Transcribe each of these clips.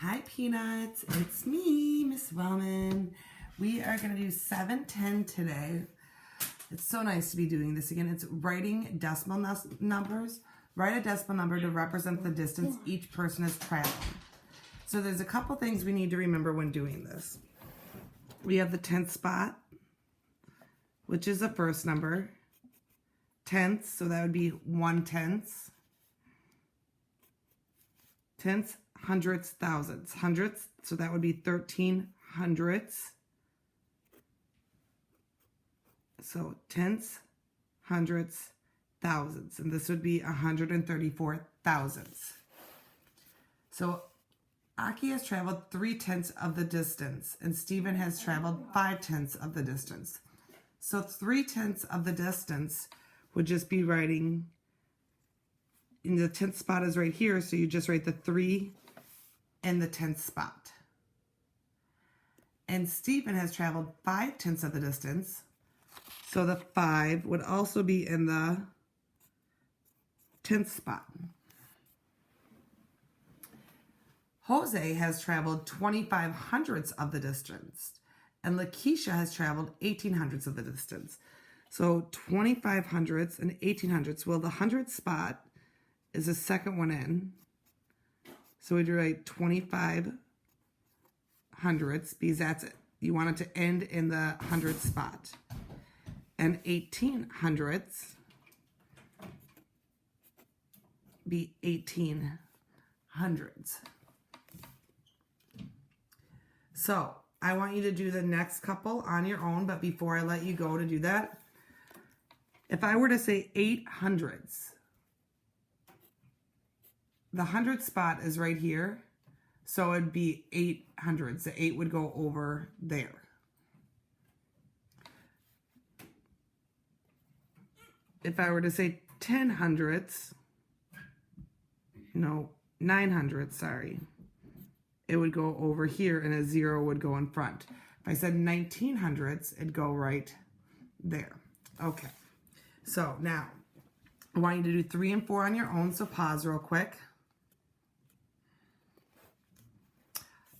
Hi Peanuts, it's me, Miss Wellman. We are going to do 710 today. It's so nice to be doing this again. It's writing decimal numbers. Write a decimal number to represent the distance each person is traveling. So there's a couple things we need to remember when doing this. We have the tenth spot, which is the first number. Tenths, so that would be 1/10. Tenths, hundredths, thousandths. Hundredths, so that would be 13 hundredths. So tenths, hundredths, thousandths. And this would be 134 thousandths. So Aki has traveled 3/10 of the distance, and Stephen has traveled 5/10 of the distance. So 3/10 of the distance would just be writing, in the 10th spot is right here, so you just write the 3 in the 10th spot. And Stephen has traveled 5/10 of the distance, so the 5 would also be in the 10th spot. Jose has traveled 25 hundredths of the distance, and Lakeisha has traveled 18 hundredths of the distance. So 25 hundredths and 18 hundredths. Well, the 100th spot is the second one in. So we'd write 25 hundredths because that's it. You want it to end in the 100th spot. And 18 hundredths be 18 hundreds. So I want you to do the next couple on your own, but before I let you go to do that, if I were to say 8 hundredths, the 100th spot is right here, so it'd be 8 hundredths. The 8 would go over there. If I were to say 10 hundredths, 9 hundredths, sorry, it would go over here and a 0 would go in front. If I said 19 hundredths, it'd go right there. Okay, so now I want you to do 3 and 4 on your own, so pause real quick.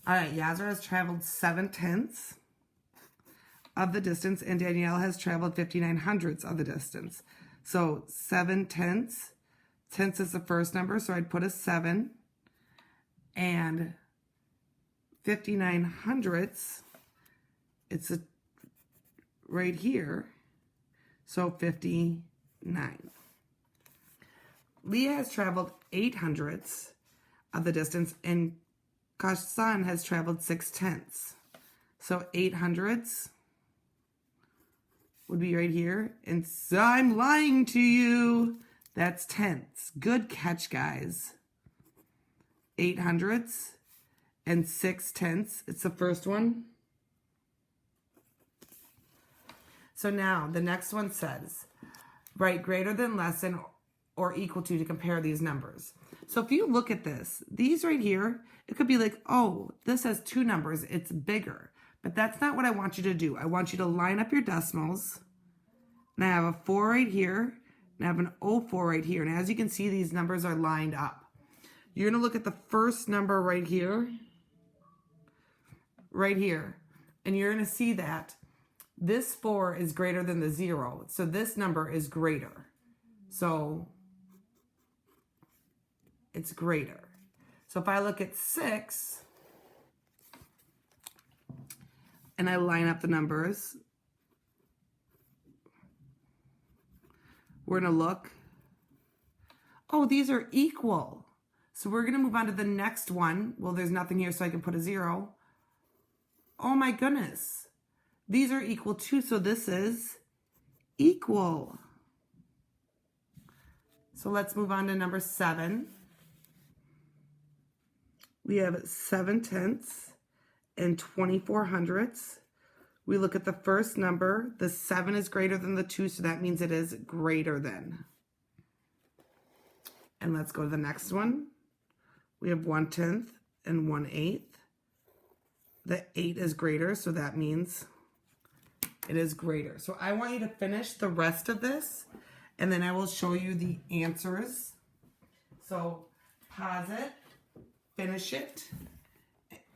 All right, Yazra has traveled 7/10 of the distance, and Danielle has traveled 59 hundredths of the distance. So 7/10, tenths is the first number, so I'd put a 7, and 59 hundredths, it's right here, so 59. Leah has traveled 8 hundredths of the distance, and Kassan has traveled 6/10. So 8 hundredths would be right here. And so I'm lying to you. That's tenths. Good catch, guys. 8 hundredths and 6/10. It's the first one. So now the next one says, write greater than, less than, or equal to compare these numbers. So if you look at this, these right here, it could be like, oh, this has 2 numbers, it's bigger. But that's not what I want you to do. I want you to line up your decimals. And I have a 4 right here, and I have an 04 right here. And as you can see, these numbers are lined up. You're going to look at the first number right here, and you're going to see that this 4 is greater than the 0. So this number is greater. So it's greater. So if I look at 6 and I line up the numbers, we're going to look. Oh, these are equal. So we're going to move on to the next one. Well, there's nothing here, so I can put a 0. Oh my goodness. These are equal too, so this is equal. So let's move on to number 7. We have 7/10 and 24 hundredths. We look at the first number. The 7 is greater than the 2, so that means it is greater than. And let's go to the next one. We have 1/10 and 1/8. The 8 is greater, so that means it is greater. So I want you to finish the rest of this, and then I will show you the answers. So pause it, finish it,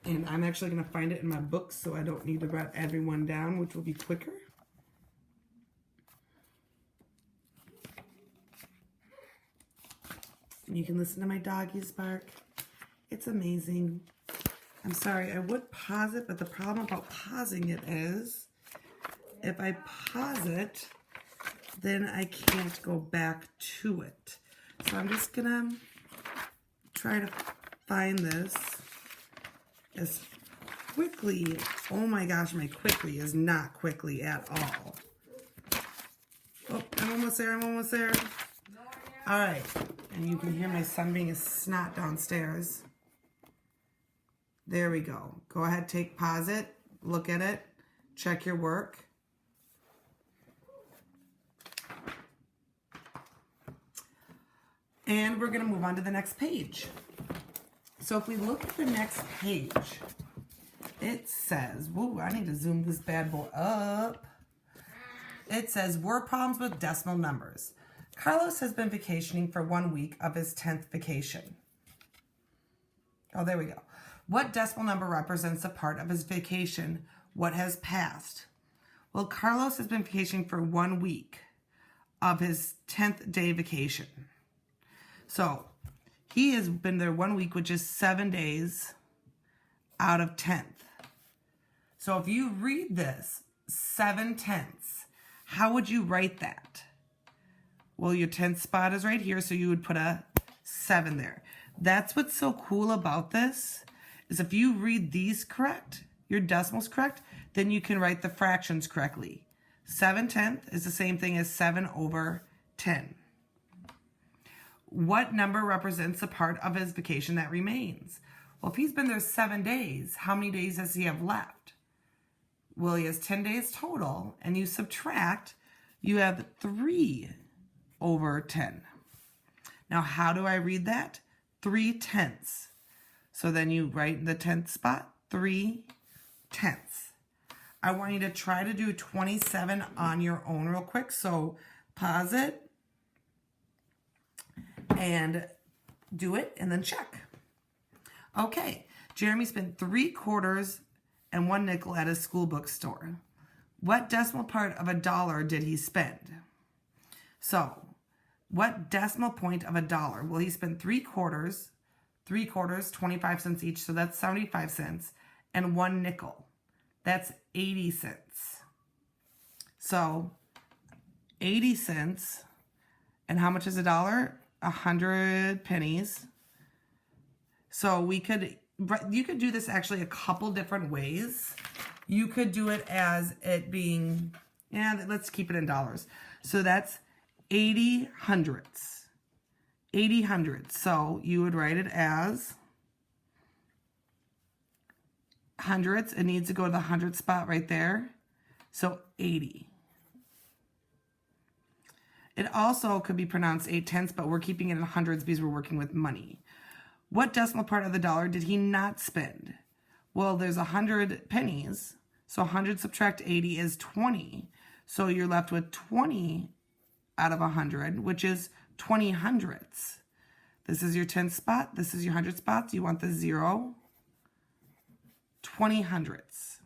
And I'm actually going to find it in my book so I don't need to write everyone down, which will be quicker. You can listen to my doggies bark. It's amazing. I'm sorry, I would pause it, but the problem about pausing it is if I pause it, then I can't go back to it. So I'm just gonna try to find this as quickly. Oh my gosh, my quickly is not quickly at all. Oh, I'm almost there, I'm almost there. All right, and you can hear my son being a snot downstairs. There we go. Go ahead, pause it, look at it, check your work. And we're gonna move on to the next page. So if we look at the next page, it says, whoa, I need to zoom this bad boy up. It says, word problems with decimal numbers. Carlos has been vacationing for 1 week of his 10th vacation. Oh, there we go. What decimal number represents a part of his vacation? What has passed? Well, Carlos has been vacationing for 1 week of his 10th day vacation. So he has been there 1 week, which is 7 days out of 10th. So if you read this 7/10, how would you write that? Well, your 10th spot is right here, so you would put a 7 there. That's what's so cool about this, is if you read these correct, your decimals correct, then you can write the fractions correctly. 7/10 is the same thing as 7/10. What number represents the part of his vacation that remains? Well, if he's been there 7 days, how many days does he have left? Well, he has 10 days total, and you subtract, you have 3/10. Now, how do I read that? 3/10. So then you write in the 10th spot, 3/10. I want you to try to do 27 on your own real quick. So pause it and do it and then check. Okay, Jeremy spent 3/4 and 1 nickel at a school bookstore. What decimal part of $1 did he spend? So, what decimal point of $1? Well, he spent 3/4, 25 cents each, so that's 75 cents, and 1 nickel. That's 80 cents. So, 80 cents, and how much is $1? 100 pennies. So you could do this actually a couple different ways. You could do it as it being, let's keep it in dollars. So that's 80 hundredths. 80 hundredths. So you would write it as hundredths. It needs to go to the 100 spot right there. So 80. It also could be pronounced 8/10, but we're keeping it in hundreds because we're working with money. What decimal part of the $1 did he not spend? Well, there's 100 pennies, so 100 subtract 80 is 20. So you're left with 20 out of 100, which is 20 hundredths. This is your 10th spot. This is your 100 spots. You want the 0. 20 hundredths.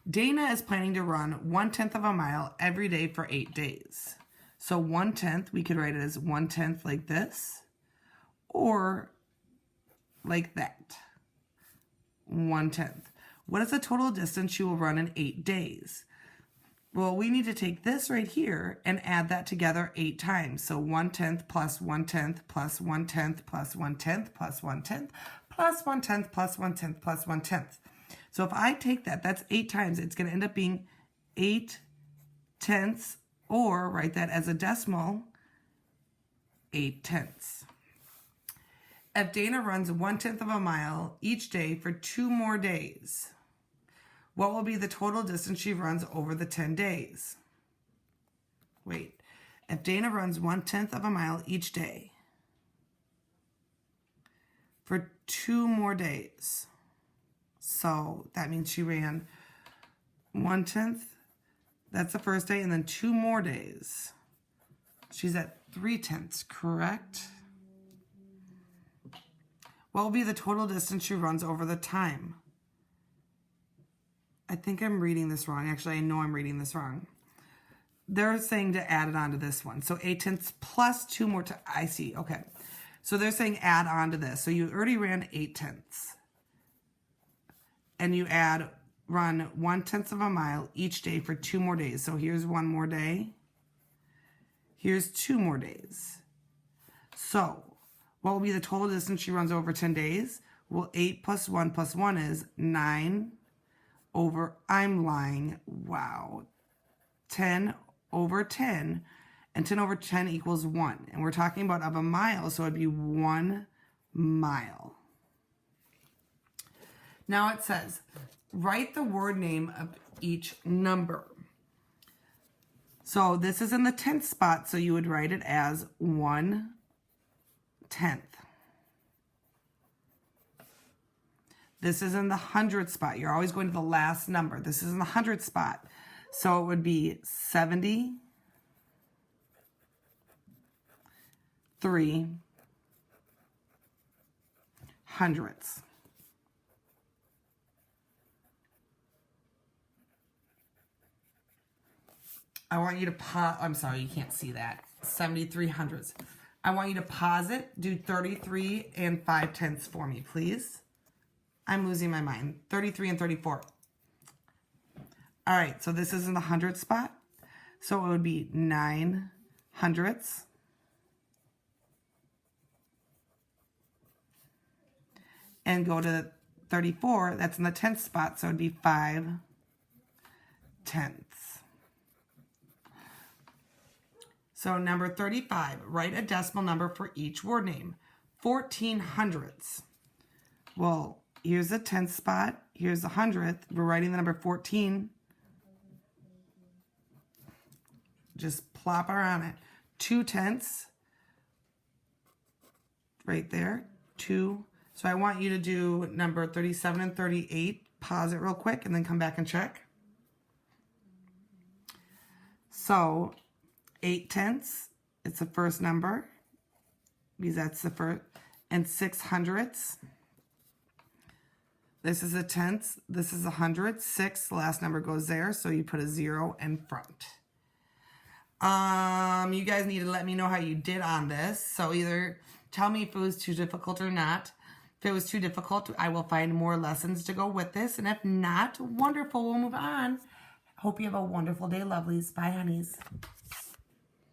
Dana is planning to run 1/10 of a mile every day for 8 days. So 1/10, we could write it as 1/10 like this, or like that. 1/10. What is the total distance you will run in 8 days? Well, we need to take this right here and add that together 8 times. So 1/10 plus 1/10 plus 1/10 plus 1/10 plus 1/10 plus 1/10 plus 1/10 plus 1/10. So if I take that, that's 8 times. It's going to end up being 8/10, or write that as a decimal, 8/10. If Dana runs 1/10 of a mile each day for 2 more days, what will be the total distance she runs over the 10 days? Wait, if Dana runs 1/10 of a mile each day for 2 more days, so that means she ran 1/10, that's the first day, and then 2 more days. She's at 3/10, correct? What will be the total distance she runs over the time? I think I'm reading this wrong. Actually, I know I'm reading this wrong. They're saying to add it on to this one. So 8/10 plus 2 more. I see. Okay. So they're saying add on to this. So you already ran 8/10. And you run 1/10 of a mile each day for 2 more days. So here's 1 more day. Here's 2 more days. So what will be the total distance she runs over 10 days? Well, 8 plus 1 plus 1 is 9 over, I'm lying, wow, 10 over 10, and 10 over 10 equals 1. And we're talking about of a mile, so it'd be 1 mile. Now it says, write the word name of each number. So this is in the 10th spot, so you would write it as 1/10. This is in the 100th spot. You're always going to the last number. This is in the 100th spot. So it would be 70, 3 hundredths. I want you to pause. I'm sorry, you can't see that. 73 hundredths. I want you to pause it. Do 33 and 5/10 for me, please. I'm losing my mind. 33 and 34. All right, so this is in the 100th spot. So it would be 9 hundredths. And go to 34. That's in the 10th spot. So it would be 5/10. So number 35, write a decimal number for each word name. 14 hundredths. Well, here's the 10th spot. Here's the 100th. We're writing the number 14. Just plop her on it. 2/10. Right there. 2. So I want you to do number 37 and 38. Pause it real quick and then come back and check. So 8/10, it's the first number, because that's the first, and 6 hundredths. This is a tenth, this is a hundredth. 6, the last number goes there, so you put a 0 in front. You guys need to let me know how you did on this. So either tell me if it was too difficult or not. If it was too difficult, I will find more lessons to go with this. And if not, wonderful, we'll move on. Hope you have a wonderful day, lovelies. Bye, honeys.